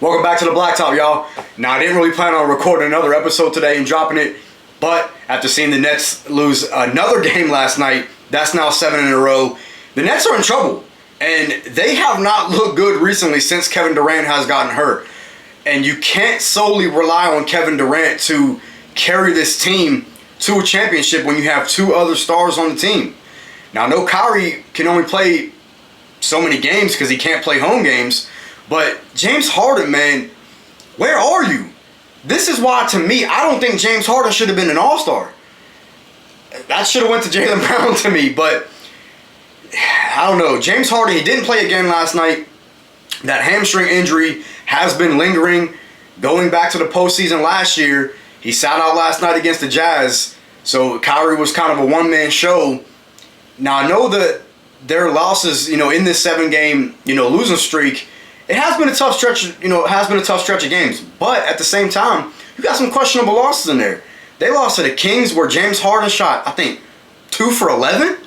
Welcome back to the Blacktop, y'all. Now, I didn't really plan on recording another episode today and dropping it, but after seeing the Nets lose another game last night, that's now 7 in a row. The Nets are in trouble, and they have not looked good recently since Kevin Durant has gotten hurt. And you can't solely rely on Kevin Durant to carry this team to a championship when you have two other stars on the team. Now, I know Kyrie can only play so many games because he can't play home games, but James Harden, man, where are you? This is why, to me, I don't think James Harden should have been an all-star. That should have went to Jaylen Brown to me, but I don't know. James Harden, he didn't play again last night. That hamstring injury has been lingering going back to the postseason last year. He sat out last night against the Jazz, so Kyrie was kind of a one-man show. Now, I know that their losses, in this 7-game, losing streak, it has been a tough stretch, of games. But at the same time, you got some questionable losses in there. They lost to the Kings where James Harden shot, I think, 2 for 11?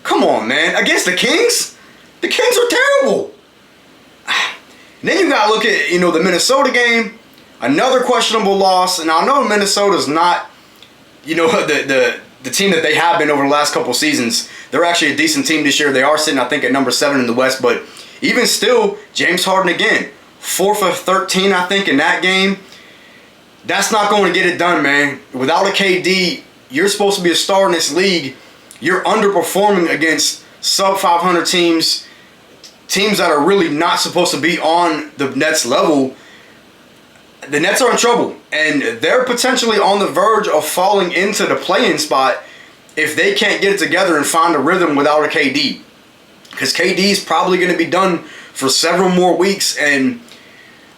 Come on, man. Against the Kings? The Kings are terrible. And then you got to look at, the Minnesota game. Another questionable loss. And I know Minnesota's not, the team that they have been over the last couple seasons. They're actually a decent team this year. They are sitting, I think, at number 7 in the West. But even still, James Harden again, 4 for 13, I think, in that game. That's not going to get it done, man. Without a KD, you're supposed to be a star in this league. You're underperforming against sub-500 teams that are really not supposed to be on the Nets level. The Nets are in trouble, and they're potentially on the verge of falling into the play-in spot if they can't get it together and find a rhythm without a KD. Because KD is probably going to be done for several more weeks, and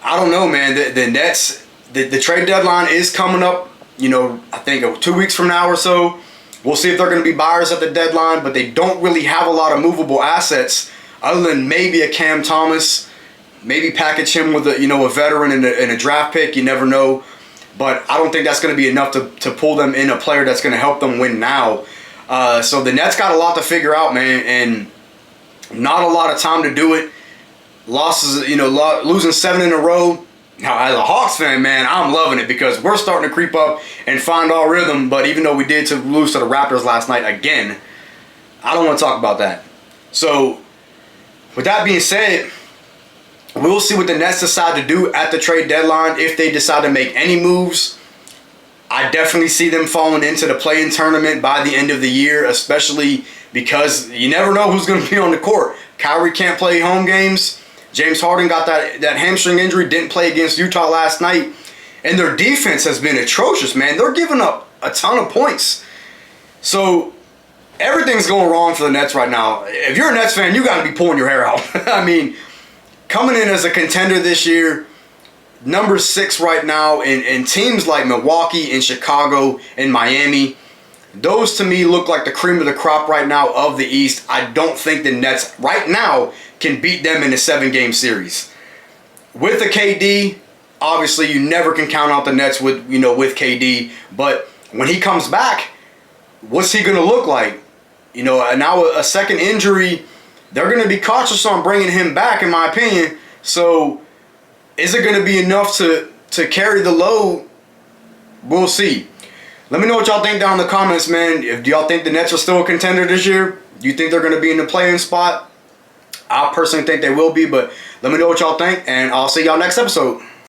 I don't know, man. The Nets, the trade deadline is coming up, I think 2 weeks from now or so. We'll see if they're going to be buyers at the deadline, but they don't really have a lot of movable assets other than maybe a Cam Thomas. Maybe package him with a veteran and a draft pick. You never know. But I don't think that's going to be enough to pull them in a player that's going to help them win now. So the Nets got a lot to figure out, man, and not a lot of time to do it. Losses, losing 7 in a row. Now, as a Hawks fan, man, I'm loving it because we're starting to creep up and find our rhythm. But even though we did lose to the Raptors last night again, I don't want to talk about that. So, with that being said, we'll see what the Nets decide to do at the trade deadline if they decide to make any moves. I definitely see them falling into the play-in tournament by the end of the year, especially because you never know who's going to be on the court. Kyrie can't play home games. James Harden got that hamstring injury, didn't play against Utah last night. And their defense has been atrocious, man. They're giving up a ton of points. So everything's going wrong for the Nets right now. If you're a Nets fan, you got to be pulling your hair out. I mean, coming in as a contender this year, number 6 right now, and teams like Milwaukee and Chicago and Miami, those to me look like the cream of the crop right now of the East. I don't think the Nets right now can beat them in a 7-game series. With the KD, obviously you never can count out the Nets with KD, but when he comes back, what's he going to look like? Now a second injury, they're going to be cautious on bringing him back, in my opinion. So, is it going to be enough to carry the load? We'll see. Let me know what y'all think down in the comments, man. Do y'all think the Nets are still a contender this year? Do you think they're going to be in the play-in spot? I personally think they will be, but let me know what y'all think, and I'll see y'all next episode.